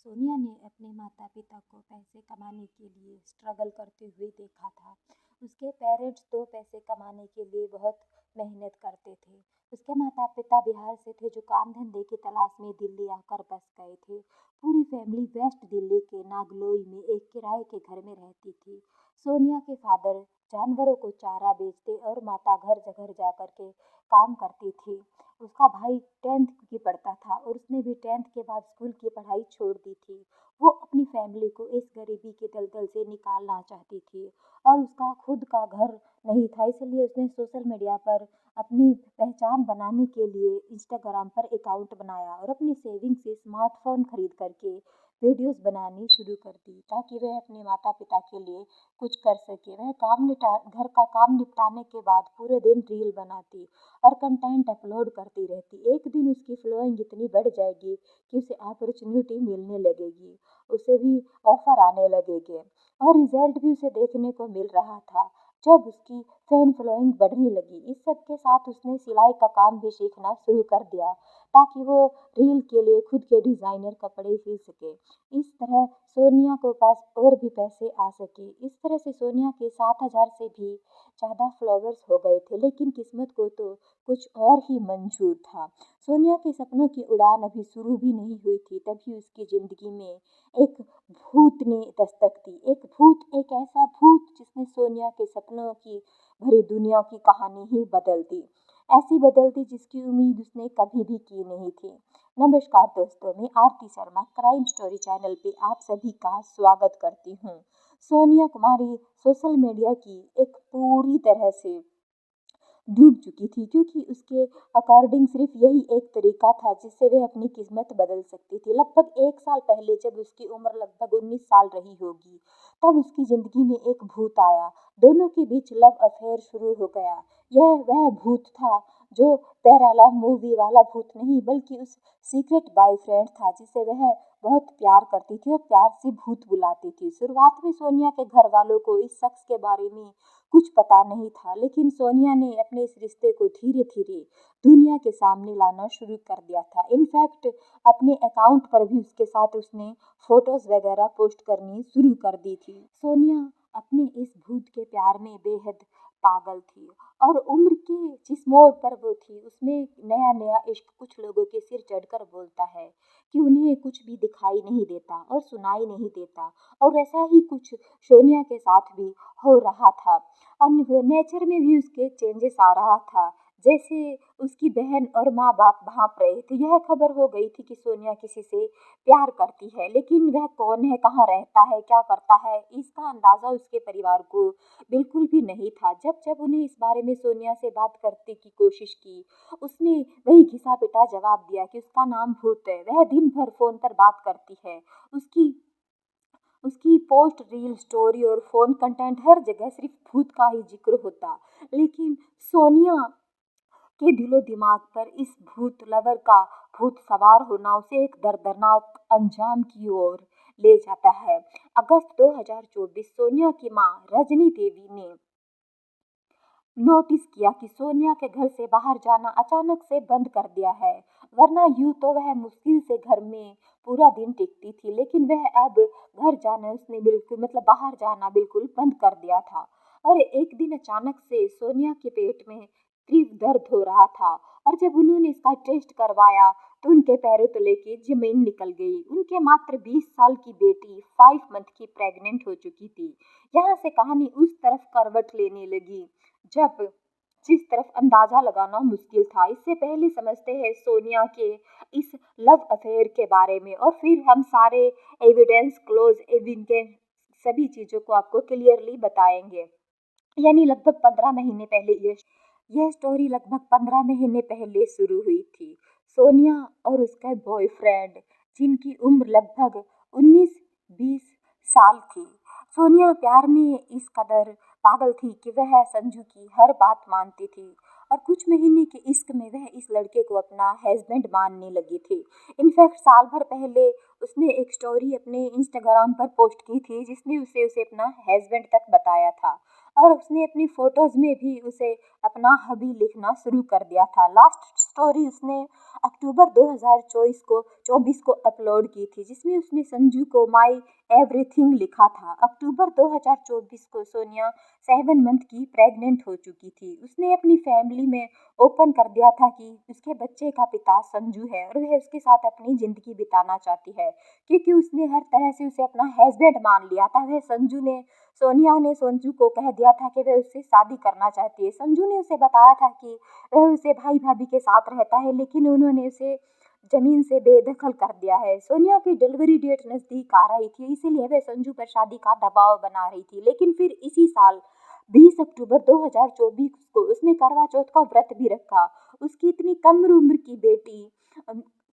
सोनिया ने अपने माता-पिता को पैसे कमाने के लिए स्ट्रगल करते हुए देखा था। उसके पेरेंट्स तो पैसे कमाने के लिए बहुत मेहनत करते थे। उसके माता-पिता बिहार से थे जो काम-धंधे की तलाश में दिल्ली आकर बस गए थे। पूरी फैमिली वेस्ट दिल्ली के नागलोई में एक किराए के घर में रहती थी। सोनिया के फादर जानवरों को चारा बेचते और माता घर-घर जाकर के काम करती थी। उसका भाई 10th की पढ़ता था और उसने भी 10th के बाद स्कूल की पढ़ाई छोड़ दी थी। वो अपनी फैमिली को इस गरीबी के दलदल से निकालना चाहती थी और उसका खुद का घर नहीं था, इसलिए उसने सोशल मीडिया पर अपनी पहचान बनाने के लिए इंस्टाग्राम पर अकाउंट बनाया और अपनी सेविंग से स्मार्टफोन खरीद करके वीडियोस बनानी शुरू कर दी ताकि वह अपने माता पिता के लिए कुछ कर सके। वह घर का काम निपटाने के बाद पूरे दिन रील बनाती और कंटेंट अपलोड करती रहती। एक दिन उसकी फॉलोइंग इतनी बढ़ जाएगी कि उसे अपॉर्चुनिटी मिलने लगेगी, उसे भी ऑफर आने लगेंगे और रिजल्ट भी उसे देखने को मिल रहा था। जब उसकी फैन फॉलोइंग बढ़ने लगी, इस सब के साथ उसने सिलाई का काम भी सीखना शुरू कर दिया ताकि वो रील के लिए खुद के डिजाइनर कपड़े सी सके। इस तरह सोनिया को पास और भी पैसे आ सके। इस तरह से सोनिया के 7,000 से भी ज़्यादा फॉलोवर्स हो गए थे, लेकिन किस्मत को तो कुछ और ही मंजूर था। सोनिया के सपनों की उड़ान अभी शुरू भी नहीं हुई थी, तभी उसकी जिंदगी में एक भूत ने दस्तक दी। एक ऐसा भूत जिसने सोनिया के सपनों की भरी दुनिया की कहानी ही बदल दी। ऐसी बदल दी जिसकी उम्मीद उसने कभी भी की नहीं थी। नमस्कार दोस्तों, मैं आरती शर्मा क्राइम स्टोरी चैनल पे आप सभी का स्वागत करती हूँ। सोनिया कुमारी सोशल मीडिया की एक पूरी तरह से डूब चुकी थी, क्योंकि उसके अकॉर्डिंग सिर्फ यही एक तरीका था जिससे वह अपनी किस्मत बदल सकती थी। लगभग 1 साल पहले जब उसकी उम्र लगभग 19 साल रही होगी, तब उसकी जिंदगी में एक भूत आया। दोनों के बीच लव अफेयर शुरू हो गया। यह वह भूत था जो पैराला मूवी वाला भूत नहीं, बल्कि उस सीक्रेट बॉयफ्रेंड था जिसे वह बहुत प्यार करती थी और प्यार से भूत बुलाती थी। शुरुआत में सोनिया के घर वालों को इस शख्स के बारे में कुछ पता नहीं था, लेकिन सोनिया ने अपने इस रिश्ते को धीरे धीरे दुनिया के सामने लाना शुरू कर दिया था। इनफैक्ट अपने अकाउंट पर भी उसके साथ उसने फोटोज वगैरह पोस्ट करनी शुरू कर दी थी। सोनिया अपने इस भूत के प्यार में बेहद पागल थी और उम्र के जिस मोड़ पर वो थी उसमें नया नया इश्क कुछ लोगों के सिर चढ़कर बोलता है कि उन्हें कुछ भी दिखाई नहीं देता और सुनाई नहीं देता, और ऐसा ही कुछ सोनिया के साथ भी हो रहा था और नेचर में भी उसके चेंजेस आ रहा था। जैसे उसकी बहन और माँ बाप भाप रहे थे। यह खबर हो गई थी कि सोनिया किसी से प्यार करती है, लेकिन वह कौन है, कहाँ रहता है, क्या करता है, इसका अंदाजा उसके परिवार को बिल्कुल भी नहीं था। जब जब उन्हें इस बारे में सोनिया से बात करने की कोशिश की, उसने वही घिसा पिटा जवाब दिया कि उसका नाम भूत है, वह दिन भर फोन पर बात करती है। उसकी उसकी पोस्ट, रील, स्टोरी और फोन कंटेंट हर जगह सिर्फ भूत का ही जिक्र होता। लेकिन सोनिया के दिलो दिमाग पर इस भूत लवर का भूत सवार होना उसे एक दर्दनाक अंजाम की ओर ले जाता है। अगस्त 2024 सोनिया की मां रजनी देवी ने नोटिस किया कि सोनिया के घर से बाहर जाना अचानक से बंद कर दिया है। वरना यूं तो वह मुश्किल से घर में पूरा दिन टिकती थी, लेकिन वह अब घर जाना उसने बिल्कुल बाहर जाना बिल्कुल बंद कर दिया था। और एक दिन अचानक से सोनिया के पेट में तीव्र दर्द हो रहा था और जब उन्होंने इसका टेस्ट करवाया तो उनके पैरों तले की जमीन निकल गई। उनके मात्र 20 साल की बेटी 5 मंथ की प्रेग्नेंट हो चुकी थी। यहाँ से कहानी उस तरफ करवट लेने लगी जब जिस तरफ अंदाजा लगाना मुश्किल था। इससे पहले समझते हैं सोनिया के इस लव अफेयर के बारे में और फिर हम सारे एविडेंस क्लोज एविडेंस सभी चीजों को आपको क्लियरली बताएंगे। यानी लगभग 15 महीने पहले यह स्टोरी लगभग 15 महीने पहले शुरू हुई थी। सोनिया और उसका बॉयफ्रेंड जिनकी उम्र लगभग 19-20 साल थी। सोनिया प्यार में इस कदर पागल थी कि वह संजू की हर बात मानती थी और कुछ महीने के इश्क में वह इस लड़के को अपना हस्बैंड मानने लगी थी। इनफैक्ट साल भर पहले उसने एक स्टोरी अपने इंस्टाग्राम पर पोस्ट की थी जिसने उसे अपना हस्बैंड तक बताया था और उसने अपनी फोटोज में भी उसे अपना हबी लिखना शुरू कर दिया था। लास्ट स्टोरी उसने अक्टूबर 2024 को अपलोड की थी, जिसमें उसने संजू को माई एवरीथिंग लिखा था। अक्टूबर 2024 को सोनिया 7 मंथ की प्रेग्नेंट हो चुकी थी। उसने अपनी फैमिली में ओपन कर दिया था कि उसके बच्चे का पिता संजू है और वह उसके साथ अपनी जिंदगी बिताना चाहती है, क्योंकि उसने हर तरह से उसे अपना हस्बैंड मान लिया था। वह सोनिया ने संजू को कह दिया था कि वह उससे शादी करना चाहती है। संजू ने उसे बताया था कि वह उसे भाई भाभी के साथ रहता है, लेकिन उन्होंने उसे जमीन से बेदखल कर दिया है। सोनिया की डिलीवरी डेट नजदीक आ रही थी, इसीलिए वह संजू पर शादी का दबाव बना रही थी। लेकिन फिर इसी साल 20 अक्टूबर 2024 को उसने करवा चौथ का व्रत भी रखा। उसकी इतनी कम उम्र की बेटी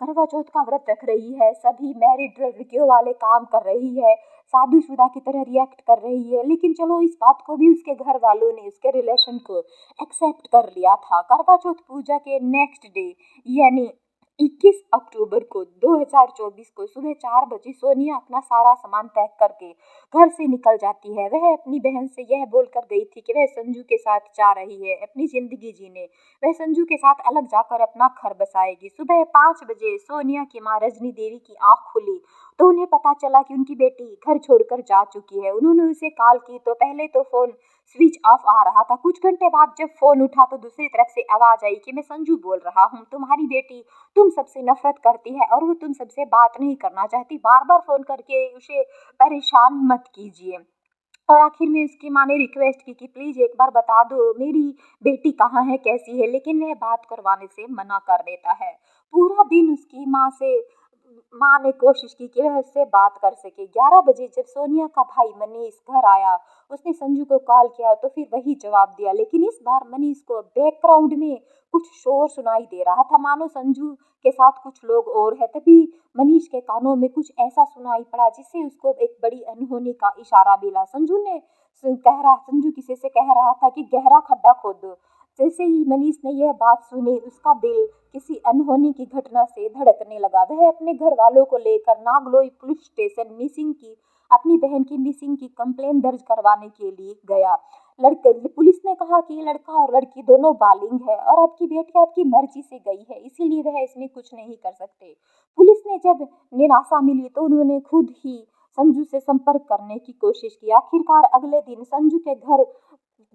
करवा चौथ का व्रत रख रही है, सभी मैरिड लड़कियों वाले काम कर रही है, शादीशुदा की तरह रिएक्ट कर रही है। लेकिन चलो, इस बात को भी उसके घर वालों ने, उसके रिलेशन को एक्सेप्ट कर लिया था। करवा चौथ पूजा के नेक्स्ट डे यानी 21 अक्टूबर को 2024 को सुबह 4 बजे सोनिया अपना सारा सामान पैक करके घर से निकल जाती है। वह अपनी बहन से यह बोलकर गई थी कि वह संजू के साथ जा रही है अपनी जिंदगी जीने। वह संजू के साथ अलग जाकर अपना घर बसाएगी। सुबह 5 बजे सोनिया की माँ रजनी देवी की आंख खुली तो उन्हें पता चला कि उनकी बेटी घर छोड़कर जा चुकी है। उन्होंने उसे कॉल की तो पहले तो फोन स्विच ऑफ आ रहा था। कुछ घंटे बाद जब फोन उठा तो दूसरी तरफ से आवाज आई कि मैं संजू बोल रहा हूँ, तुम्हारी बेटी तुम सबसे नफरत करती है और वो तुम सबसे बात नहीं करना चाहती। बार बार फोन करके उसे परेशान मत कीजिए। और आखिर में उसकी माँ ने रिक्वेस्ट की कि प्लीज एक बार बता दो मेरी बेटी कहाँ है, कैसी है, लेकिन वह बात करवाने से मना कर देता है। पूरा दिन उसकी माँ ने कोशिश की कि वह उससे बात कर सके। 11 बजे जब सोनिया का भाई मनीष घर आया, उसने संजू को कॉल किया तो फिर वही जवाब दिया, लेकिन इस बार मनीष को बैकग्राउंड में कुछ शोर सुनाई दे रहा था, मानो संजू के साथ कुछ लोग और है। तभी मनीष के कानों में कुछ ऐसा सुनाई पड़ा जिससे उसको एक बड़ी अनहोनी का इशारा मिला। संजू किसी से कह रहा था कि गहरा खड्डा खोद दो। जैसे ही मनीष ने यह बात सुनी, उसका दिल किसी अनहोनी की घटना से धड़कने लगा। वह अपने घर वालों को लेकर नागलोई पुलिस स्टेशन अपनी बहन की मिसिंग की कंप्लेन दर्ज करवाने के लिए गया। पुलिस ने कहा कि लड़का और लड़की दोनों बालिग है और आपकी बेटी आपकी मर्जी से गई है, इसीलिए वह इसमें कुछ नहीं कर सकते। पुलिस ने जब निराशा मिली तो उन्होंने खुद ही संजू से संपर्क करने की कोशिश की। आखिरकार अगले दिन संजू के घर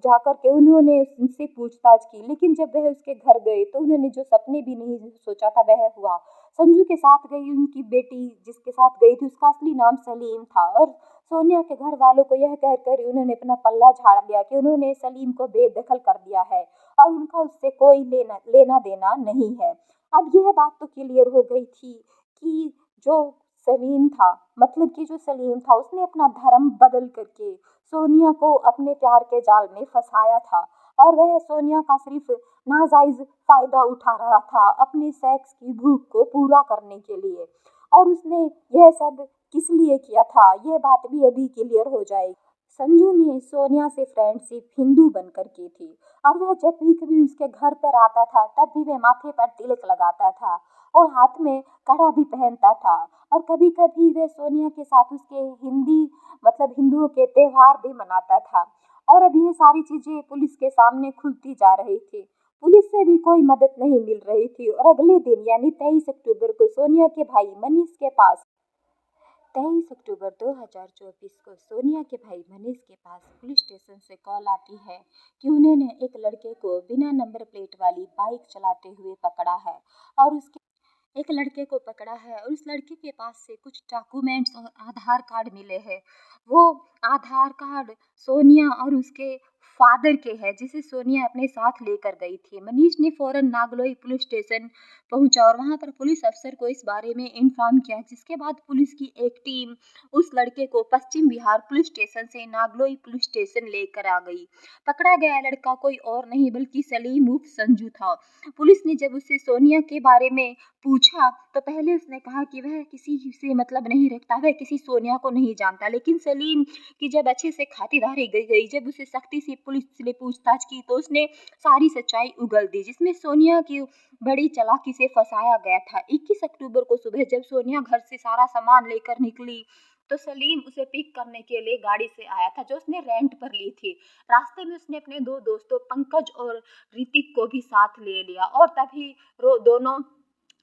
जाकर के उन्होंने उनसे पूछताछ की, लेकिन जब वह उसके घर गए तो उन्होंने जो सपने भी नहीं सोचा था वह हुआ। संजू के साथ गई उनकी बेटी जिसके साथ गई थी, उसका असली नाम सलीम था और सोनिया के घर वालों को यह कहकर उन्होंने अपना पल्ला झाड़ लिया कि उन्होंने सलीम को बेदखल कर दिया है और उनका उससे कोई लेना देना नहीं है। अब यह बात तो क्लियर हो गई थी कि जो सलीम था उसने अपना धर्म बदल करके सोनिया को अपने प्यार के जाल में फंसाया था और वह सोनिया का सिर्फ नाजायज फायदा उठा रहा था अपने सेक्स की भूख को पूरा करने के लिए। और उसने यह सब किस लिए किया था, यह बात भी अभी क्लियर हो जाएगी। संजू ने सोनिया से फ्रेंडशिप हिंदू बनकर की थी और वह जब भी कभी उसके घर पर आता था तब भी वह माथे पर तिलक लगाता था और हाथ में कड़ा भी पहनता था और कभी कभी वह सोनिया के साथ उसके हिंदुओं के त्योहार भी मनाता था। और अब यह सारी चीजें पुलिस के सामने खुलती जा रही थी। पुलिस से भी कोई मदद नहीं मिल रही थी और अगले दिन यानी 23 अक्टूबर को सोनिया के भाई मनीष के पास 23 अक्टूबर 2024 को सोनिया के भाई मनीष के पास पुलिस स्टेशन से कॉल आती है कि उन्होंने एक लड़के को बिना नंबर प्लेट वाली बाइक चलाते हुए पकड़ा है और उस लड़के के पास से कुछ डॉक्यूमेंट्स और आधार कार्ड मिले हैं। वो आधार कार्ड सोनिया और उसके फादर के है जिसे सोनिया अपने साथ लेकर गई थी। मनीष ने फौरन नागलोई पुलिस स्टेशन पहुंचा और वहां पर पुलिस अफसर को इस बारे में इन्फॉर्म किया, जिसके बाद पुलिस की एक टीम उस लड़के को पश्चिम बिहार पुलिस स्टेशन से नागलोई पुलिस स्टेशन लेकर आ गई। पकड़ा गया लड़का कोई और नहीं बल्कि सलीम उर्फ संजू था। पुलिस ने जब उससे सोनिया के बारे में पूछा तो पहले उसने कहा कि वह किसी से मतलब नहीं रखता, वह किसी सोनिया को नहीं जानता। लेकिन सलीम की जब अच्छे से खातिरदारी गई, जब उसे सख्ती से पुलिस ने पूछताछ की तो उसने सारी सच्चाई उगल दी, जिसमें सोनिया की बड़ी चालाकी से फंसाया गया था। 21 अक्टूबर को सुबह जब सोनिया घर से सारा सामान लेकर निकली तो सलीम उसे पिक करने के लिए गाड़ी से आया था जो उसने रेंट पर ली थी। रास्ते में उसने अपने दो दोस्तों पंकज और ऋतिक को भी साथ ले लिया और तभी दोनों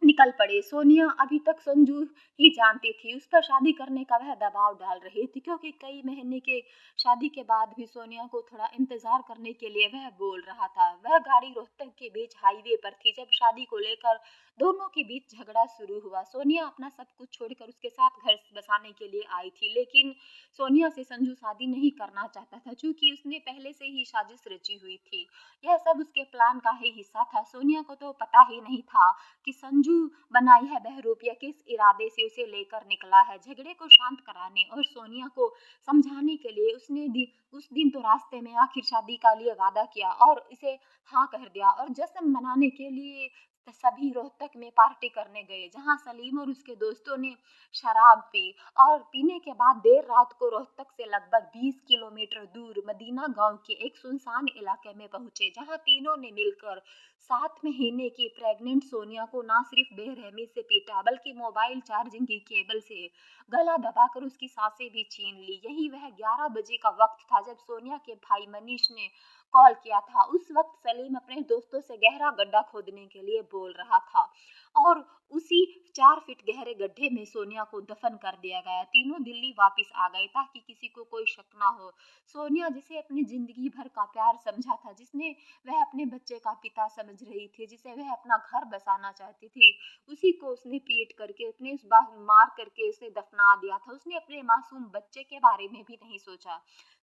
निकल पड़े। सोनिया अभी तक संजू ही जानती थी, उस पर शादी करने का वह दबाव डाल रही थी क्योंकि कई महीने के शादी के बाद भी सोनिया को थोड़ा इंतजार करने के लिए वह बोल रहा था। वह गाड़ी रोहतक के बीच हाईवे पर थी जब शादी को लेकर दोनों के बीच झगड़ा शुरू हुआ। सोनिया अपना सब कुछ छोड़कर उसके साथ घर बसाने के लिए आई थी, लेकिन सोनिया से संजू शादी नहीं करना चाहता था क्योंकि उसने पहले से ही साजिश रची हुई थी। यह सब उसके प्लान का ही हिस्सा था। सोनिया को तो पता ही नहीं था कि संजू बनाई है बहरूपिया किस इरादे से उसे लेकर निकला है। झगड़े को शांत कराने और सोनिया को समझाने के लिए उसने उस दिन तो रास्ते में आखिर शादी का लिए वादा किया और इसे हाँ कह दिया और जश्न मनाने के लिए सभी रोहतक में पार्टी करने गए जहां सलीम और उसके दोस्तों ने शराब पी और पीने के बाद देर रात को रोहतक से लगभग 20 किलोमीटर दूर मदीना गांव के एक सुनसान इलाके में पहुंचे जहां तीनों ने मिलकर 7 महीने की प्रेग्नेंट सोनिया को ना सिर्फ बेरहमी से पीटा बल्कि मोबाइल चार्जिंग की केबल से गला दबाकर उसकी सांसें भी छीन ली। यही वह 11 बजे का वक्त था जब सोनिया के भाई मनीष ने कॉल किया था। उस वक्त सलीम अपने दोस्तों से गहरा गड्ढा खोदने के लिए बोल रहा था और उसी 4 फीट गहरे गड्ढे में सोनिया को दफन कर दिया गया। तीनों दिल्ली वापस आ गए ताकि किसी को कोई शक ना हो। सोनिया जिसे अपनी जिंदगी भर का प्यार समझा था, जिसने वह अपने बच्चे का पिता समझ रही थी, जिसे वह अपना घर बसाना चाहती थी, उसी को उसने पीट करके उसने उस बार मार करके उसे दफना दिया था। उसने अपने मासूम बच्चे के बारे में भी नहीं सोचा।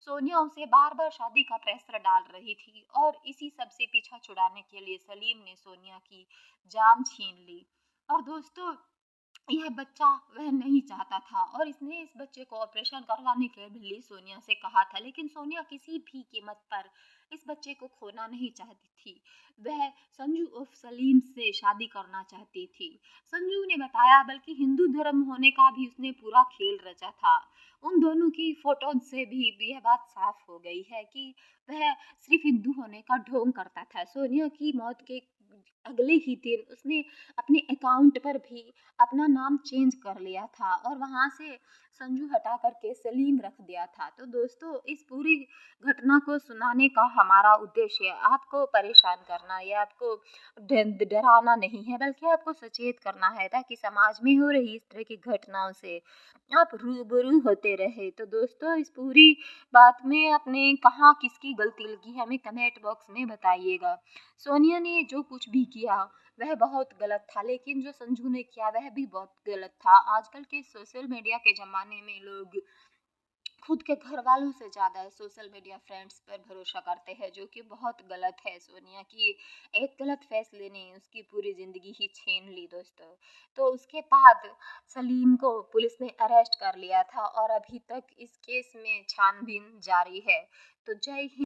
सोनिया उसे बार बार शादी का प्रेशर डाल रही थी और इसी सब से पीछा छुड़ाने के लिए सलीम ने सोनिया की जान छीन ली। और दोस्तों, यह बच्चा वह नहीं चाहता था और इसने इस बच्चे को ऑपरेशन करवाने के लिए सोनिया से कहा था, लेकिन सोनिया किसी भी कीमत पर इस बच्चे को खोना नहीं चाहती थी। वह संजू उर्फ सलीम से शादी करना चाहती थी। संजू ने बताया बल्कि हिंदू धर्म होने का भी उसने पूरा खेल रचा था। उन दोनों की फोटो से भी यह बात साफ हो गई है कि वह सिर्फ हिंदू होने का ढोंग करता था। सोनिया की मौत के अगले ही दिन उसने अपने अकाउंट पर भी अपना नाम चेंज कर लिया था और वहां से संजू हटा करके सलीम रख दिया था। तो दोस्तों, इस पूरी घटना को सुनाने का हमारा उद्देश्य आपको परेशान करना या आपको डराना नहीं है, बल्कि आपको सचेत करना है ताकि समाज में हो रही इस तरह की घटनाओं से आप रूबरू होते रहे। तो दोस्तों, इस पूरी बात में आपने कहाँ किसकी गलती लगी हमें कमेंट बॉक्स में बताइएगा। सोनिया ने जो कुछ भी किया वह बहुत गलत था, लेकिन जो संजू ने किया वह भी बहुत गलत था। आजकल के सोशल मीडिया के ज़माने में लोग खुद के घर वालों से ज़्यादा सोशल मीडिया फ्रेंड्स पर भरोसा करते हैं, जो कि बहुत गलत है। सोनिया की एक गलत फैसले ने उसकी पूरी ज़िंदगी ही छीन ली दोस्तों। तो उसके बाद सलीम को पुलिस ने अरेस्ट कर लिया था और अभी तक इस केस में छानबीन जारी है। तो जय हिंद।